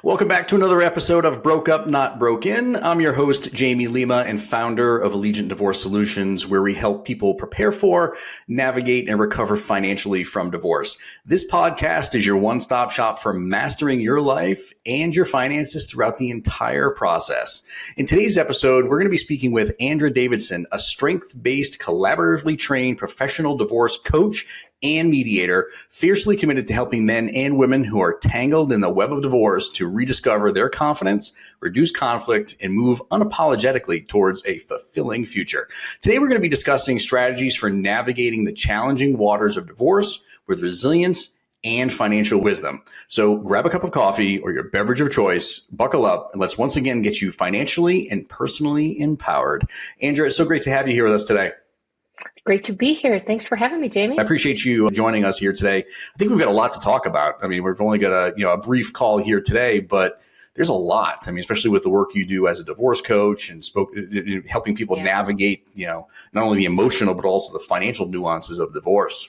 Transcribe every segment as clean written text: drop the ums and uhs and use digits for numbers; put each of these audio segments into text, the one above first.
Welcome back to another episode of Broke Up, Not Broken. I'm your host, Jamie Lima, and founder of Allegiant Divorce Solutions, where we help people prepare for, navigate, and recover financially from divorce. This podcast is your one-stop shop for mastering your life and your finances throughout the entire process. In today's episode, we're going to be speaking with Andra Davidson, a strength-based, collaboratively trained professional divorce coach and mediator, fiercely committed to helping men and women who are tangled in the web of divorce to rediscover their confidence, reduce conflict, and move unapologetically towards a fulfilling future. Today, we're going to be discussing strategies for navigating the challenging waters of divorce with resilience and financial wisdom. So grab a cup of coffee or your beverage of choice, buckle up, and let's once again get you financially and personally empowered. Andra, it's so great to have you here with us today. Great to be here. Thanks for having me, Jamie. I appreciate you joining us here today. I think we've got a lot to talk about. I mean, we've only got a brief call here today, but there's a lot. I mean, especially with the work you do as a divorce coach and helping people navigate, not only the emotional, but also the financial nuances of divorce.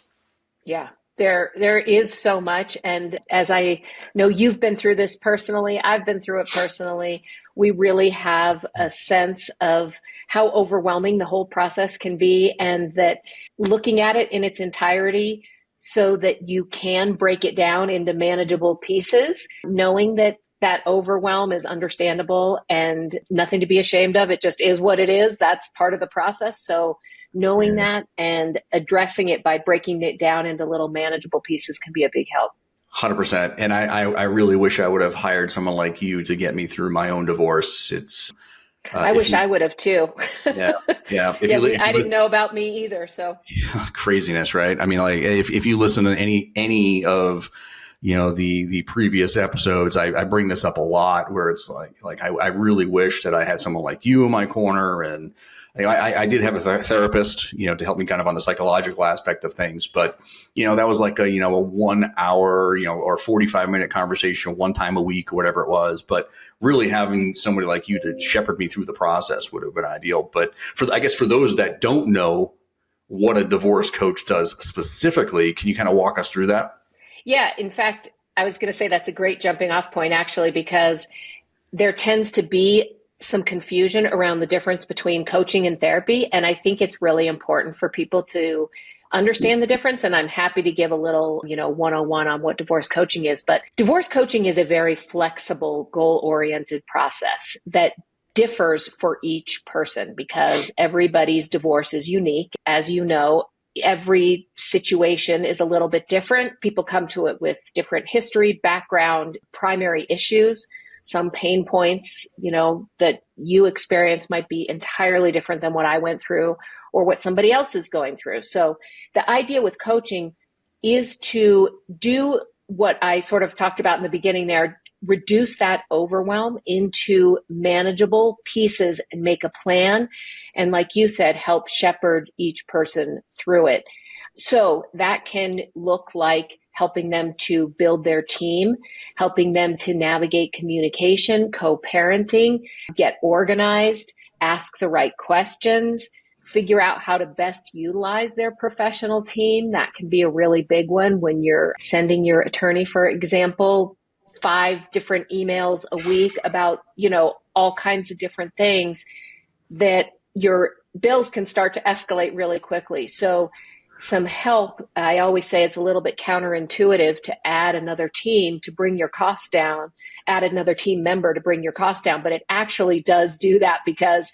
Yeah, there is so much. And as I know, you've been through this personally. I've been through it personally. We really have a sense of how overwhelming the whole process can be, and that looking at it in its entirety so that you can break it down into manageable pieces, knowing that overwhelm is understandable and nothing to be ashamed of. It just is what it is. That's part of the process. So knowing that and addressing it by breaking it down into little manageable pieces can be a big help. 100%. And I really wish I would have hired someone like you to get me through my own divorce. I wish I would have too. Yeah. I didn't know about me either. So craziness, right? I mean, like if you listen to any of, the previous episodes, I bring this up a lot, where it's like I really wish that I had someone like you in my corner. And I did have a therapist, to help me kind of on the psychological aspect of things. But, that was like a 1 hour, or 45-minute conversation one time a week or whatever it was. But really having somebody like you to shepherd me through the process would have been ideal. But for those that don't know what a divorce coach does specifically, can you kind of walk us through that? Yeah. In fact, I was going to say that's a great jumping off point, actually, because there tends to be some confusion around the difference between coaching and therapy. And I think it's really important for people to understand the difference. And I'm happy to give a little, 101 on what divorce coaching is. But divorce coaching is a very flexible, goal-oriented process that differs for each person, because everybody's divorce is unique. As you know, every situation is a little bit different. People come to it with different history, background, primary issues. Some pain points, that you experience might be entirely different than what I went through or what somebody else is going through. So the idea with coaching is to do what I sort of talked about in the beginning there, reduce that overwhelm into manageable pieces and make a plan. And like you said, help shepherd each person through it. So that can look like helping them to build their team, helping them to navigate communication, co-parenting, get organized, ask the right questions, figure out how to best utilize their professional team. That can be a really big one when you're sending your attorney, for example, 5 different emails a week about, all kinds of different things, that your bills can start to escalate really quickly. So some help, I always say it's a little bit counterintuitive to add another team to bring your costs down, add another team member to bring your costs down, but it actually does do that, because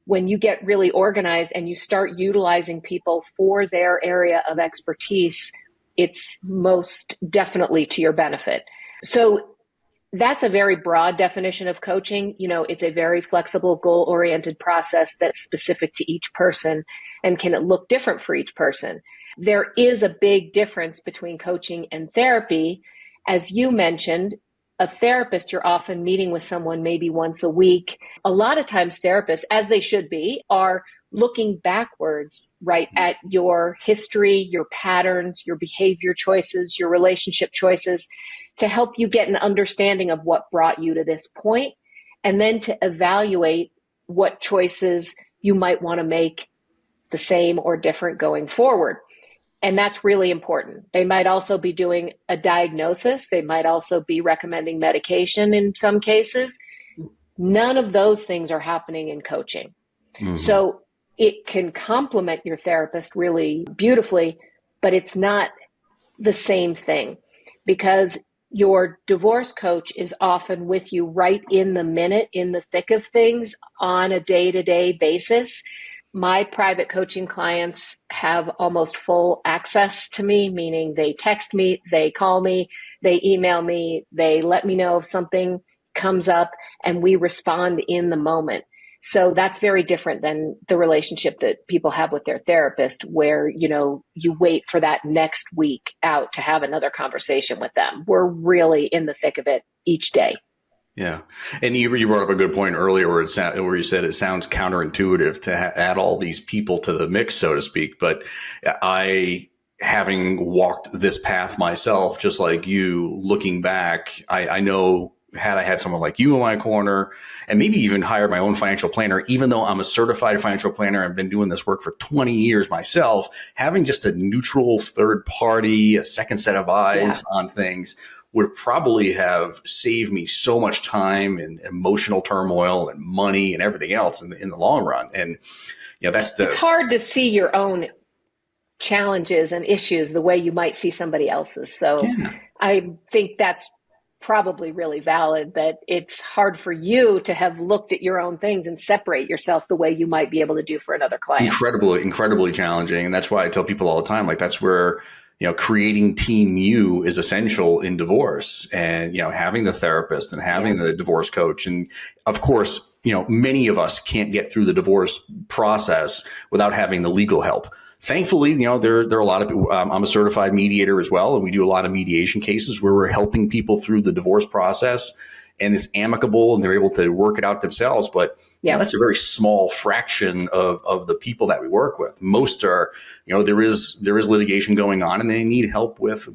when you get really organized and you start utilizing people for their area of expertise, it's most definitely to your benefit. So that's a very broad definition of coaching. It's a very flexible, goal-oriented process that's specific to each person and can look different for each person. There is a big difference between coaching and therapy. As you mentioned, a therapist, you're often meeting with someone maybe once a week. A lot of times therapists, as they should be, are looking backwards, right, at your history, your patterns, your behavior choices, your relationship choices, to help you get an understanding of what brought you to this point, and then to evaluate what choices you might want to make the same or different going forward. And that's really important. They might also be doing a diagnosis. They might also be recommending medication in some cases. None of those things are happening in coaching. Mm-hmm. So it can complement your therapist really beautifully, but it's not the same thing, because your divorce coach is often with you right in the minute, in the thick of things on a day-to-day basis. My private coaching clients have almost full access to me, meaning they text me, they call me, they email me, they let me know if something comes up, and we respond in the moment. So that's very different than the relationship that people have with their therapist, where, you wait for that next week out to have another conversation with them. We're really in the thick of it each day. Yeah. And you brought up a good point earlier where you said it sounds counterintuitive to add all these people to the mix, so to speak. But having walked this path myself, just like you, looking back, I know had I had someone like you in my corner, and maybe even hired my own financial planner, even though I'm a certified financial planner and been doing this work for 20 years myself, having just a neutral third party, a second set of eyes on things would probably have saved me so much time and emotional turmoil and money and everything else in the long run. And it's hard to see your own challenges and issues the way you might see somebody else's. So I think that's probably really valid, that it's hard for you to have looked at your own things and separate yourself the way you might be able to do for another client. Incredibly challenging. And that's why I tell people all the time, like, that's where, creating team you is essential in divorce, and, having the therapist and having the divorce coach. And of course, many of us can't get through the divorce process without having the legal help. Thankfully, there are a lot of people. I'm a certified mediator as well, and we do a lot of mediation cases where we're helping people through the divorce process, and it's amicable and they're able to work it out themselves. But that's a very small fraction of the people that we work with. Most are, there is litigation going on, and they need help with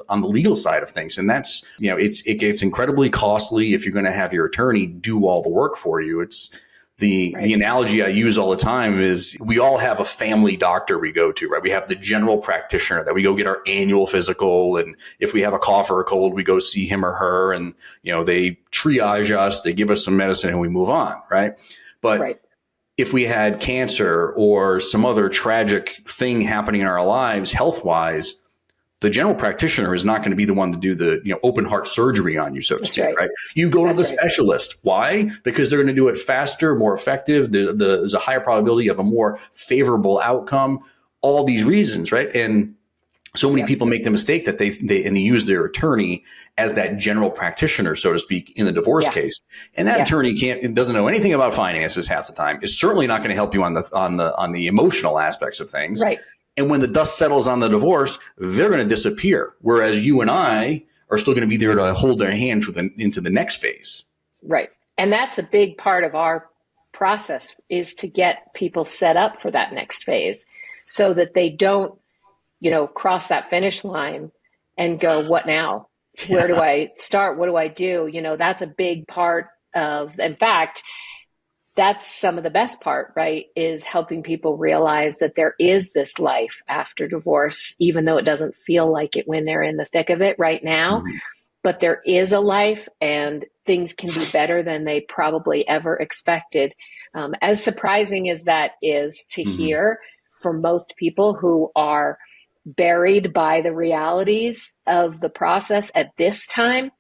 on the legal side of things. And that's, it gets incredibly costly if you're going to have your attorney do all the work for you. It's the analogy I use all the time is we all have a family doctor we go to, right? We have the general practitioner that we go get our annual physical. And if we have a cough or a cold, we go see him or her, and, they triage us, they give us some medicine, and we move on. Right. But if we had cancer or some other tragic thing happening in our lives, health wise, the general practitioner is not going to be the one to do the open heart surgery on you, so to speak, right? You go to the specialist. Why? Because they're going to do it faster, more effective. There's a higher probability of a more favorable outcome. All these reasons, right? And so many people make the mistake that they use their attorney as that general practitioner, so to speak, in the divorce case. And that attorney doesn't know anything about finances half the time. Is certainly not going to help you on the emotional aspects of things. Right. And when the dust settles on the divorce, they're going to disappear. Whereas you and I are still going to be there to hold their hand into the next phase. Right. And that's a big part of our process, is to get people set up for that next phase so that they don't, cross that finish line and go, what now? Where do I start? What do I do? That's a big part of, in fact, that's some of the best part, right? Is helping people realize that there is this life after divorce, even though it doesn't feel like it when they're in the thick of it right now. Mm-hmm. But there is a life, and things can be better than they probably ever expected. As surprising as that is to hear for most people who are buried by the realities of the process at this time,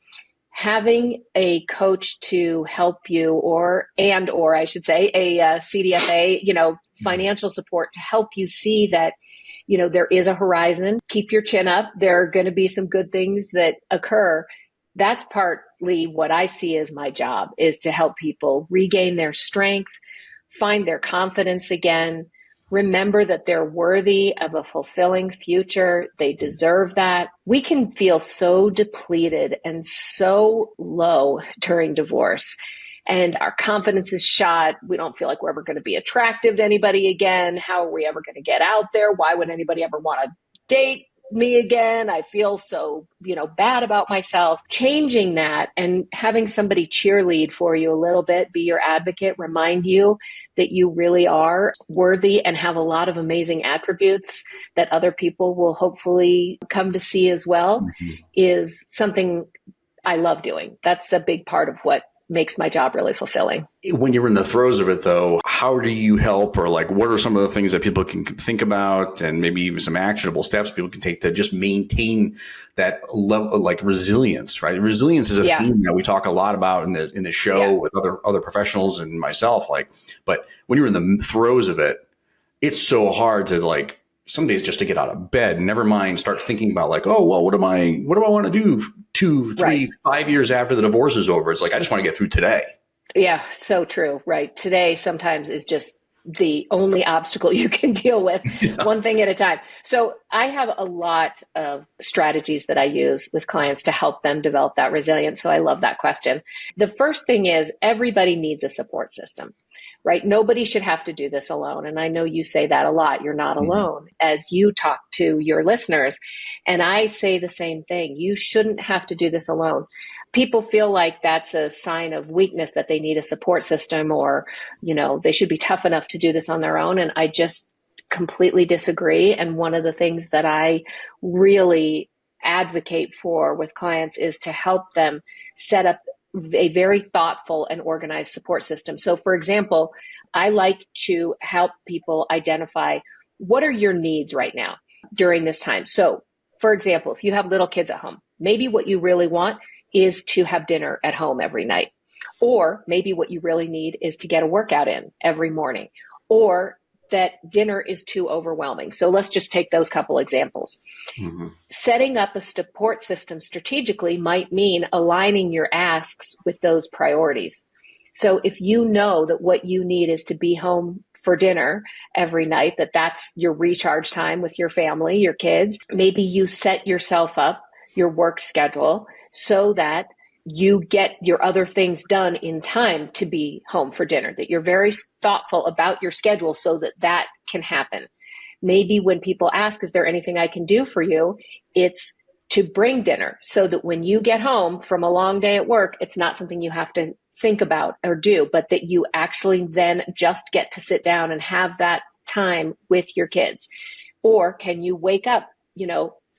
having a coach to help you, or I should say a CDFA, financial support to help you see that, there is a horizon. Keep your chin up. There are going to be some good things that occur. That's partly what I see as my job, is to help people regain their strength, find their confidence again, remember that they're worthy of a fulfilling future. They deserve that. We can feel so depleted and so low during divorce, and our confidence is shot. We don't feel like we're ever going to be attractive to anybody again. How are we ever going to get out there? Why would anybody ever want to date me again. I feel so, bad about myself. Changing that and having somebody cheerlead for you a little bit, be your advocate, remind you that you really are worthy and have a lot of amazing attributes that other people will hopefully come to see as well, is something I love doing. That's a big part of what makes my job really fulfilling. When you're in the throes of it, though, how do you help, or like, what are some of the things that people can think about, and maybe even some actionable steps people can take to just maintain that level, like resilience, right? Resilience is a theme that we talk a lot about in the show with other professionals and myself. Like, but when you're in the throes of it, it's so hard to like some days just to get out of bed. Never mind start thinking about like, oh well, what do I want to do 2, 3, 5 years after the divorce is over? It's like I just want to get through today. Yeah, so true. Right. Today sometimes is just the only obstacle you can deal with, one thing at a time. So I have a lot of strategies that I use with clients to help them develop that resilience. So I love that question. The first thing is everybody needs a support system, right? Nobody should have to do this alone. And I know you say that a lot. You're not alone as you talk to your listeners. And I say the same thing. You shouldn't have to do this alone. People feel like that's a sign of weakness, that they need a support system, or, they should be tough enough to do this on their own. And I just completely disagree. And one of the things that I really advocate for with clients is to help them set up a very thoughtful and organized support system. So for example, I like to help people identify what are your needs right now during this time. So for example, if you have little kids at home, maybe what you really want is to have dinner at home every night. Or maybe what you really need is to get a workout in every morning, or that dinner is too overwhelming. So let's just take those couple examples. Setting up a support system strategically might mean aligning your asks with those priorities. So if you know that what you need is to be home for dinner every night, that's your recharge time with your family, your kids, maybe you set yourself up, your work schedule, so that you get your other things done in time to be home for dinner, that you're very thoughtful about your schedule so that can happen. Maybe when people ask, is there anything I can do for you? It's to bring dinner so that when you get home from a long day at work, it's not something you have to think about or do, but that you actually then just get to sit down and have that time with your kids. Or can you wake up,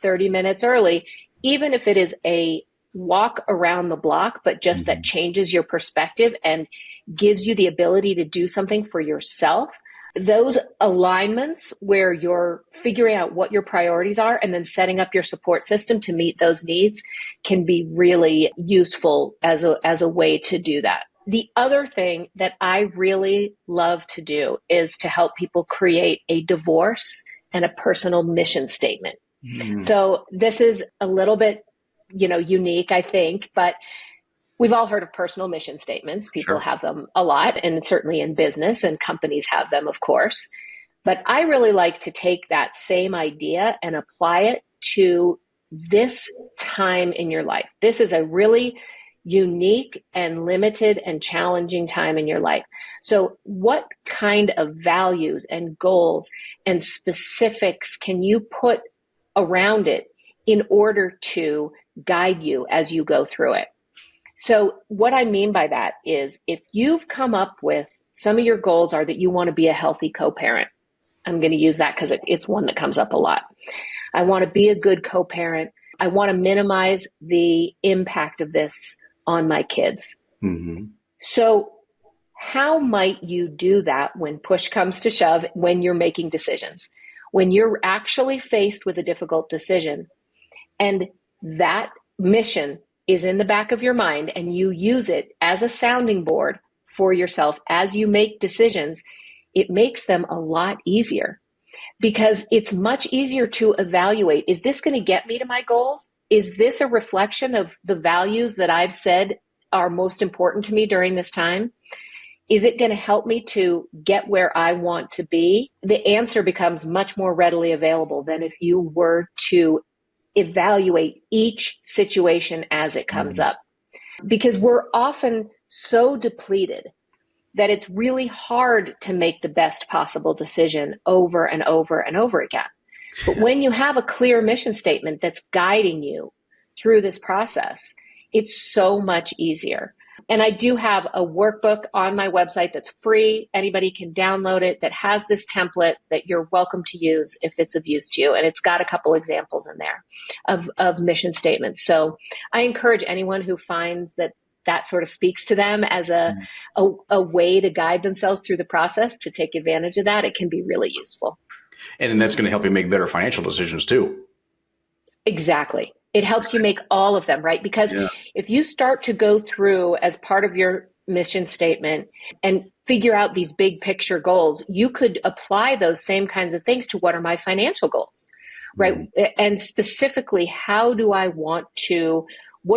30 minutes early, even if it is a walk around the block, but just that changes your perspective and gives you the ability to do something for yourself. Those alignments where you're figuring out what your priorities are and then setting up your support system to meet those needs can be really useful as a way to do that. The other thing that I really love to do is to help people create a divorce and a personal mission statement. So this is a little bit unique, I think, but we've all heard of personal mission statements. People have them a lot, and certainly in business, and companies have them, of course. But I really like to take that same idea and apply it to this time in your life. This is a really unique and limited and challenging time in your life. So what kind of values and goals and specifics can you put around it in order to guide you as you go through it? So what I mean by that is if you've come up with some of your goals are that you want to be a healthy co-parent. I'm going to use that because it's one that comes up a lot. I want to be a good co-parent. I want to minimize the impact of this on my kids. So how might you do that when push comes to shove, when you're making decisions, when you're actually faced with a difficult decision and that mission is in the back of your mind and you use it as a sounding board for yourself as you make decisions? It makes them a lot easier because it's much easier to evaluate, is this going to get me to my goals? Is this a reflection of the values that I've said are most important to me during this time? Is it going to help me to get where I want to be? The answer becomes much more readily available than if you were to evaluate each situation as it comes up. Because we're often so depleted that it's really hard to make the best possible decision over and over and over again. But when you have a clear mission statement that's guiding you through this process, it's so much easier. And I do have a workbook on my website that's free. Anybody can download it that has this template that you're welcome to use if it's of use to you. And it's got a couple examples in there of mission statements. So I encourage anyone who finds that that sort of speaks to them as a way to guide themselves through the process to take advantage of that. It can be really useful. And then that's going to help you make better financial decisions too. Exactly. It helps you make all of them, right? Because if you start to go through as part of your mission statement and figure out these big picture goals, you could apply those same kinds of things to what are my financial goals, right? Mm-hmm. And specifically, what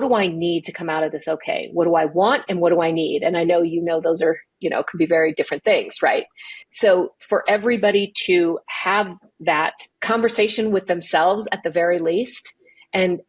do I need to come out of this okay? What do I want and what do I need? And I know, those are, could be very different things, right? So for everybody to have that conversation with themselves at the very least, and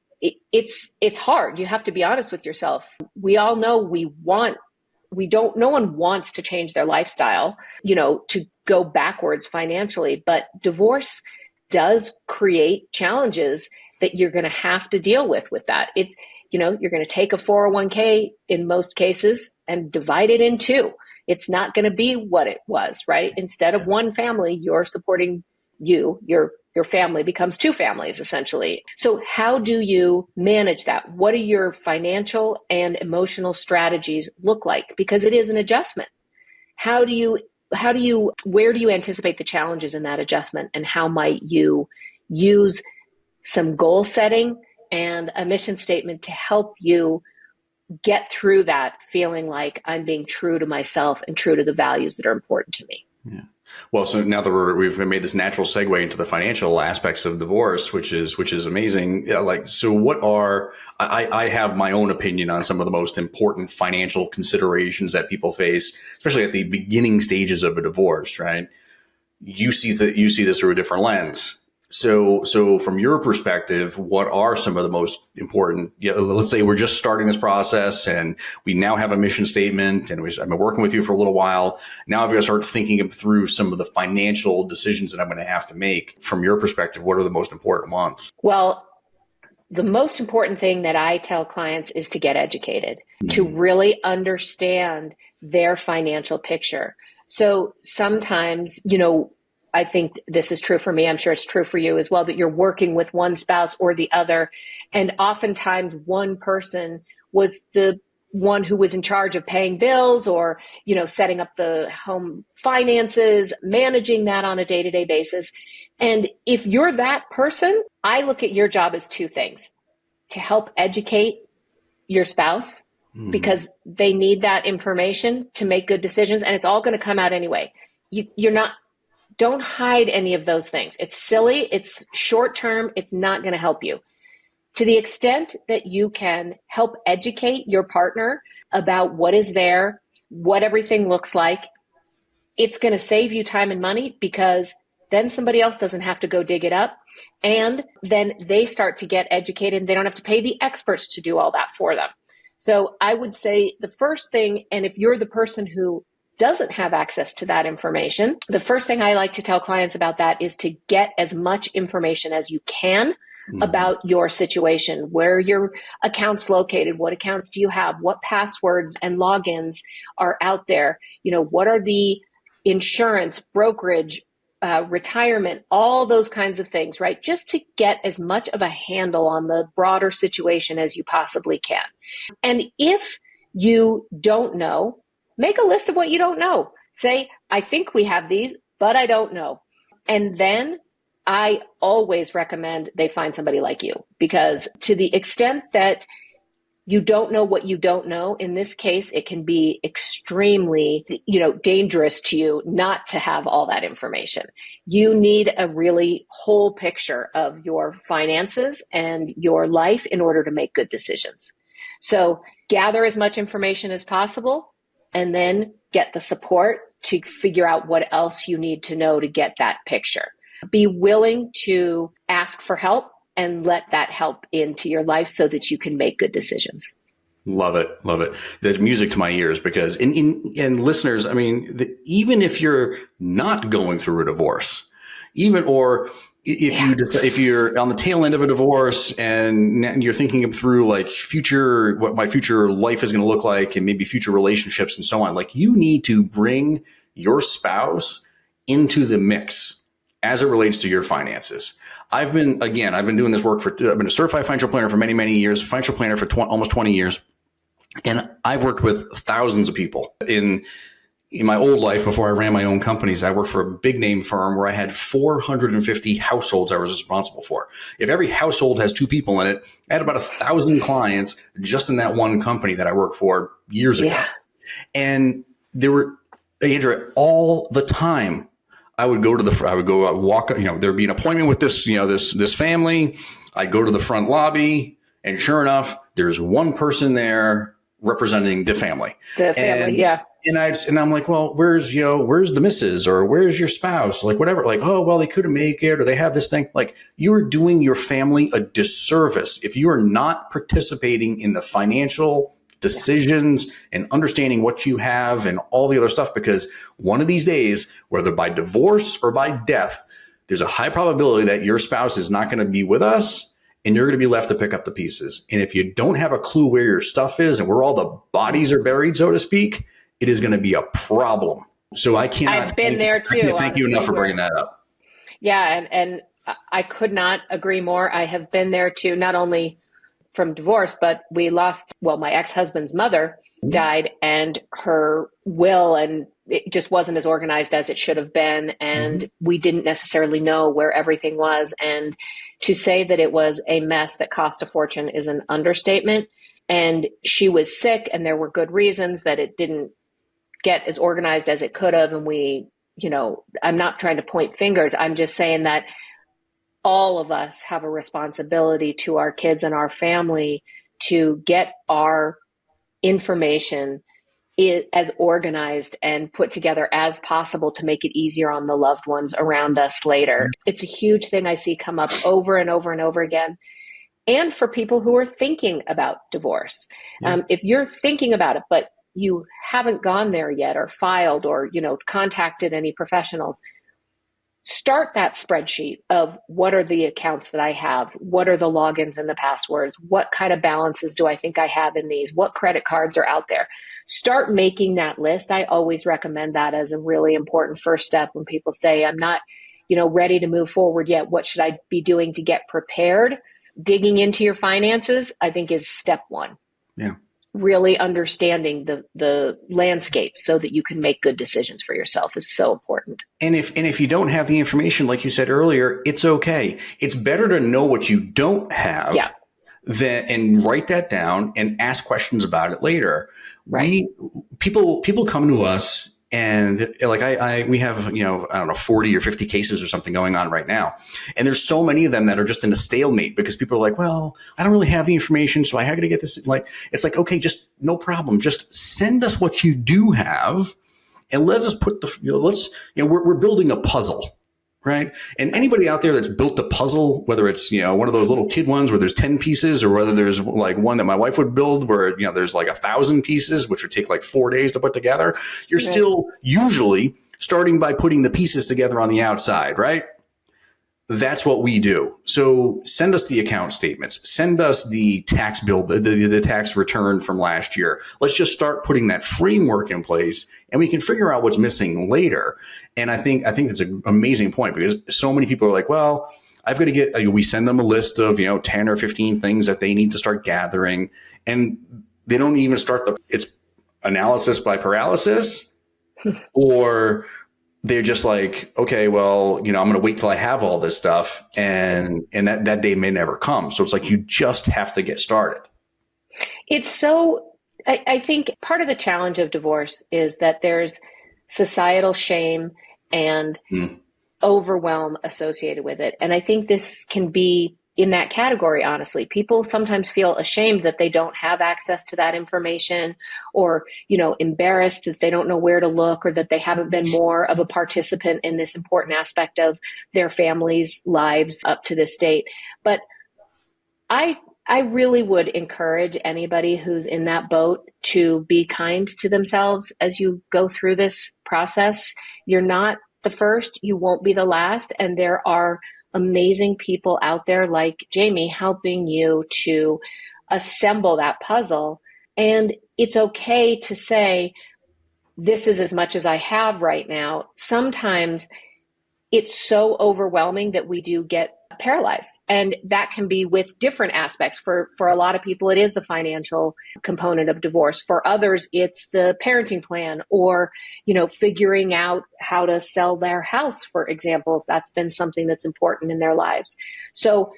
it's hard. You have to be honest with yourself. We all know no one wants to change their lifestyle, to go backwards financially, but divorce does create challenges that you're going to have to deal with that. You're going to take a 401k in most cases and divide it in two. It's not going to be what it was, right? Instead of one family, you're supporting your family becomes two families essentially. So how do you manage that? What do your financial and emotional strategies look like? Because it is an adjustment. Where do you anticipate the challenges in that adjustment, and how might you use some goal setting and a mission statement to help you get through that feeling like I'm being true to myself and true to the values that are important to me? Yeah. Well, so now that we've made this natural segue into the financial aspects of divorce, which is amazing. I have my own opinion on some of the most important financial considerations that people face, especially at the beginning stages of a divorce, right? You see this through a different lens. So from your perspective, what are some of the most important, let's say we're just starting this process and we now have a mission statement and I've been working with you for a little while. Now I've got to start thinking through some of the financial decisions that I'm going to have to make. From your perspective, what are the most important ones? Well, the most important thing that I tell clients is to get educated, to really understand their financial picture. So sometimes, I think this is true for me. I'm sure it's true for you as well, that you're working with one spouse or the other. And oftentimes one person was the one who was in charge of paying bills or, setting up the home finances, managing that on a day-to-day basis. And if you're that person, I look at your job as two things: to help educate your spouse because they need that information to make good decisions. And it's all going to come out anyway. Don't hide any of those things. It's silly. It's short term. It's not going to help you. To the extent that you can help educate your partner about what is there, what everything looks like, it's going to save you time and money, because then somebody else doesn't have to go dig it up. And then they start to get educated and they don't have to pay the experts to do all that for them. So I would say the first thing, and if you're the person who doesn't have access to that information, the first thing I like to tell clients about that is to get as much information as you can about your situation, where your account's located, what accounts do you have, what passwords and logins are out there, what are the insurance, brokerage, retirement, all those kinds of things, right? Just to get as much of a handle on the broader situation as you possibly can. And if you don't know, make a list of what you don't know. Say, I think we have these, but I don't know. And then I always recommend they find somebody like you, because to the extent that you don't know what you don't know, in this case, it can be extremely, dangerous to you not to have all that information. You need a really whole picture of your finances and your life in order to make good decisions. So gather as much information as possible, and then get the support to figure out what else you need to know to get that picture. Be willing to ask for help and let that help into your life so that you can make good decisions. Love it. Love it. There's music to my ears, because in listeners, even if you're not going through a divorce, or if you're on the tail end of a divorce and you're thinking through like what my future life is going to look like and maybe future relationships and so on, like you need to bring your spouse into the mix as it relates to your finances. I've been doing this work I've been a certified financial planner for many, many years, financial planner for almost 20 years. And I've worked with thousands of people in my old life. Before I ran my own companies, I worked for a big name firm where I had 450 households I was responsible for. If every household has two people in it, I had about 1,000 clients just in that one company that I worked for years ago. And there were, Andrea, all the time, I would go walk, there'd be an appointment with this family. I'd go to the front lobby, and sure enough, there's one person there representing the family. And I'm like, well, where's the missus, or where's your spouse? Like whatever, like, oh, well, they couldn't make it, or they have this thing. Like, you're doing your family a disservice if you are not participating in the financial decisions and understanding what you have and all the other stuff, because one of these days, whether by divorce or by death, there's a high probability that your spouse is not going to be with us and you're going to be left to pick up the pieces. And if you don't have a clue where your stuff is and where all the bodies are buried, so to speak, it is going to be a problem. So I cannot. I've been there too. Thank you enough for bringing that up. Yeah. And I could not agree more. I have been there too, not only from divorce, but we lost, my ex-husband's mother died, and her will, and it just wasn't as organized as it should have been. And we didn't necessarily know where everything was. And to say that it was a mess that cost a fortune is an understatement. And she was sick, and there were good reasons that it didn't get as organized as it could have. And I'm not trying to point fingers. I'm just saying that all of us have a responsibility to our kids and our family to get our information as organized and put together as possible to make it easier on the loved ones around us later. It's a huge thing I see come up over and over and over again. And for people who are thinking about divorce, if you're thinking about it, but you haven't gone there yet or filed or, contacted any professionals, start that spreadsheet of what are the accounts that I have? What are the logins and the passwords? What kind of balances do I think I have in these? What credit cards are out there? Start making that list. I always recommend that as a really important first step when people say, I'm not, ready to move forward yet. What should I be doing to get prepared? Digging into your finances, I think, is step one. Yeah. Really understanding the landscape so that you can make good decisions for yourself is so important. And if you don't have the information, like you said earlier, it's okay. It's better to know what you don't have and write that down and ask questions about it later. Right. People come to us, and like we have, I don't know, 40 or 50 cases or something going on right now. And there's so many of them that are just in a stalemate because people are like, well, I don't really have the information, so I have to get this. Like, it's like, okay, just no problem. Just send us what you do have, and let us put we're building a puzzle, right? And anybody out there that's built a puzzle, whether it's, one of those little kid ones where there's 10 pieces, or whether there's like one that my wife would build where, there's like 1,000 pieces, which would take like 4 days to put together. You're still usually starting by putting the pieces together on the outside, right? That's what we do. So send us the account statements, send us the tax bill, the tax return from last year. Let's just start putting that framework in place, and we can figure out what's missing later. And I think it's an amazing point, because so many people are like, well, I've got to get, we send them a list of, 10 or 15 things that they need to start gathering. And they don't even start it's analysis by paralysis, or they're just like, okay, well, I'm going to wait till I have all this stuff, and that day may never come. So it's like, you just have to get started. It's so, I think part of the challenge of divorce is that there's societal shame and overwhelm associated with it. And I think this can be in that category, honestly. People sometimes feel ashamed that they don't have access to that information, or, embarrassed that they don't know where to look, or that they haven't been more of a participant in this important aspect of their family's lives up to this date. But I really would encourage anybody who's in that boat to be kind to themselves as you go through this process. You're not the first, you won't be the last. And there are amazing people out there like Jamie helping you to assemble that puzzle. And it's okay to say, this is as much as I have right now. Sometimes it's so overwhelming that we do get paralyzed. And that can be with different aspects. For a lot of people, it is the financial component of divorce. For others, it's the parenting plan or, figuring out how to sell their house, for example, if that's been something that's important in their lives. So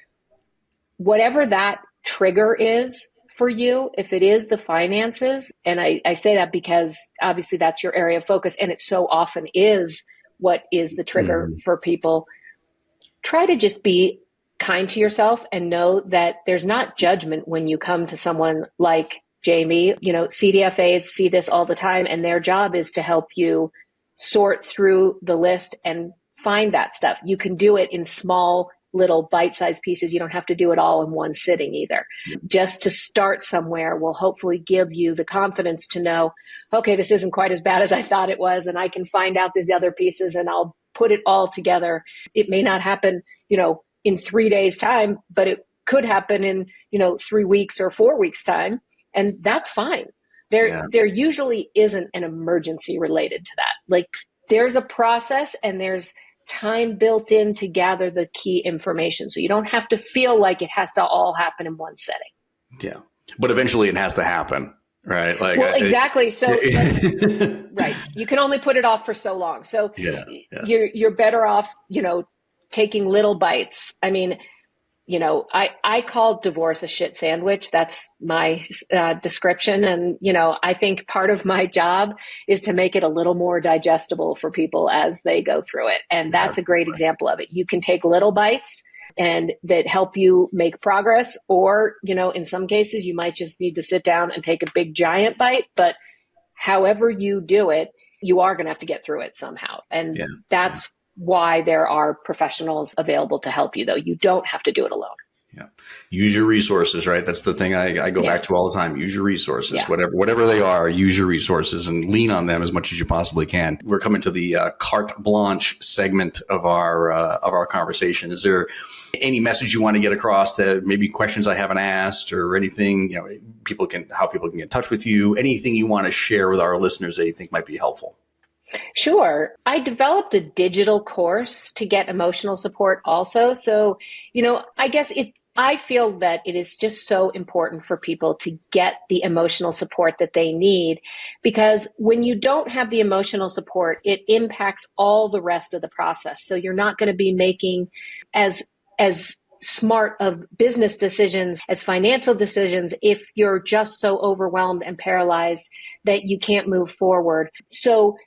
whatever that trigger is for you, if it is the finances, and I say that because obviously that's your area of focus, and it so often is what is the trigger for people, try to just be kind to yourself and know that there's not judgment when you come to someone like Jamie. CDFAs see this all the time, and their job is to help you sort through the list and find that stuff. You can do it in small little bite-sized pieces. You don't have to do it all in one sitting either. Just to start somewhere will hopefully give you the confidence to know, okay, this isn't quite as bad as I thought it was, and I can find out these other pieces and I'll put it all together. It may not happen, in 3 days' time, but it could happen in, 3 weeks or 4 weeks' time. And that's fine. There usually isn't an emergency related to that. Like, there's a process and there's time built in to gather the key information. So you don't have to feel like it has to all happen in one setting. Yeah. But eventually it has to happen, right? Exactly. So right. You can only put it off for so long. So you're better off, taking little bites. I mean, I call divorce a shit sandwich. That's my description. And, I think part of my job is to make it a little more digestible for people as they go through it. And that's a great example of it. You can take little bites and that help you make progress. Or, in some cases, you might just need to sit down and take a big giant bite. But however you do it, you are going to have to get through it somehow. And that's why there are professionals available to help you, though. You don't have to do it alone. Yeah. Use your resources, right? That's the thing I go back to all the time. Use your resources, whatever they are, use your resources and lean on them as much as you possibly can. We're coming to the carte blanche segment of our conversation. Is there any message you want to get across, that maybe questions I haven't asked or anything, how people can get in touch with you, anything you want to share with our listeners that you think might be helpful? Sure. I developed a digital course to get emotional support also. So, I guess I feel that it is just so important for people to get the emotional support that they need, because when you don't have the emotional support, it impacts all the rest of the process. So you're not going to be making as smart of business decisions as financial decisions if you're just so overwhelmed and paralyzed that you can't move forward. So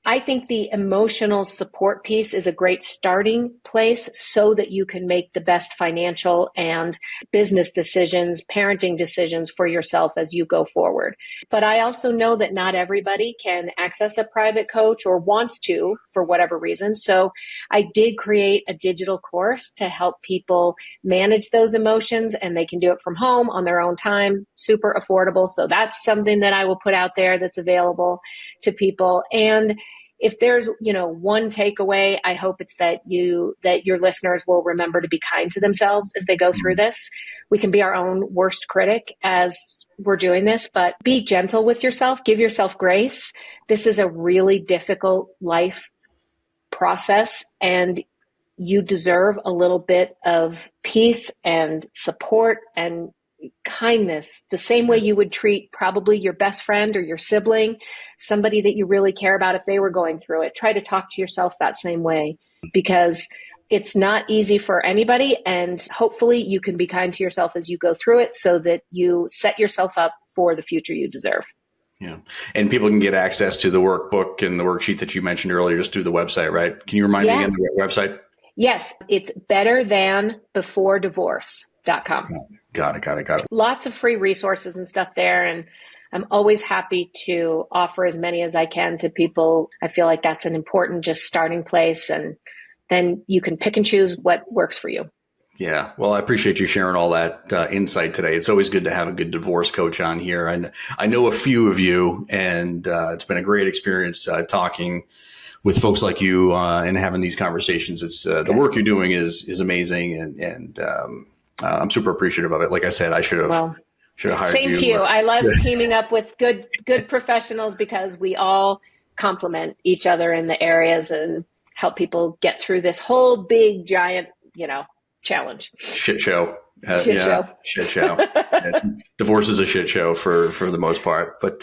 I think the emotional support piece is a great starting place so that you can make the best financial and business decisions, parenting decisions for yourself as you go forward. But I also know that not everybody can access a private coach or wants to for whatever reason. So I did create a digital course to help people manage those emotions, and they can do it from home on their own time, super affordable. So that's something that I will put out there that's available to people. And if there's, one takeaway, I hope it's that your listeners will remember to be kind to themselves as they go through this. We can be our own worst critic as we're doing this, but be gentle with yourself. Give yourself grace. This is a really difficult life process, and you deserve a little bit of peace and support and kindness, the same way you would treat probably your best friend or your sibling, somebody that you really care about if they were going through it. Try to talk to yourself that same way, because it's not easy for anybody. And hopefully you can be kind to yourself as you go through it so that you set yourself up for the future you deserve. Yeah. And people can get access to the workbook and the worksheet that you mentioned earlier just through the website, right? Can you remind me again the website? Yes, it's betterthanbeforedivorce.com. Got it. Lots of free resources and stuff there. And I'm always happy to offer as many as I can to people. I feel like that's an important just starting place. And then you can pick and choose what works for you. Yeah. Well, I appreciate you sharing all that insight today. It's always good to have a good divorce coach on here. And I know a few of you, and it's been a great experience talking with folks like you and having these conversations. It's the work you're doing is amazing, and I'm super appreciative of it. Like I said, I should have hired same you. To you. I love teaming up with good professionals because we all complement each other in the areas and help people get through this whole big giant, challenge. Shit show. Shit show. Shit show. Divorce is a shit show for the most part. But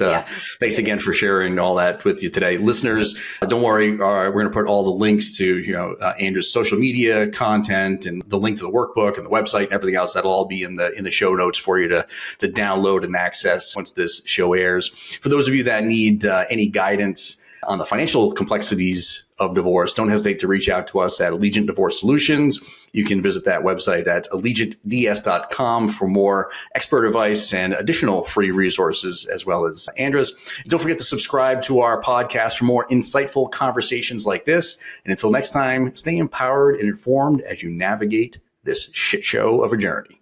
thanks again for sharing all that with you today. Listeners, don't worry. We're going to put all the links to Andra's social media content and the link to the workbook and the website and everything else. That'll all be in the show notes for you to download and access once this show airs. For those of you that need any guidance on the financial complexities of divorce, don't hesitate to reach out to us at Allegiant Divorce Solutions. You can visit that website at allegiantds.com for more expert advice and additional free resources, as well as Andra's. Don't forget to subscribe to our podcast for more insightful conversations like this. And until next time, stay empowered and informed as you navigate this shit show of a journey.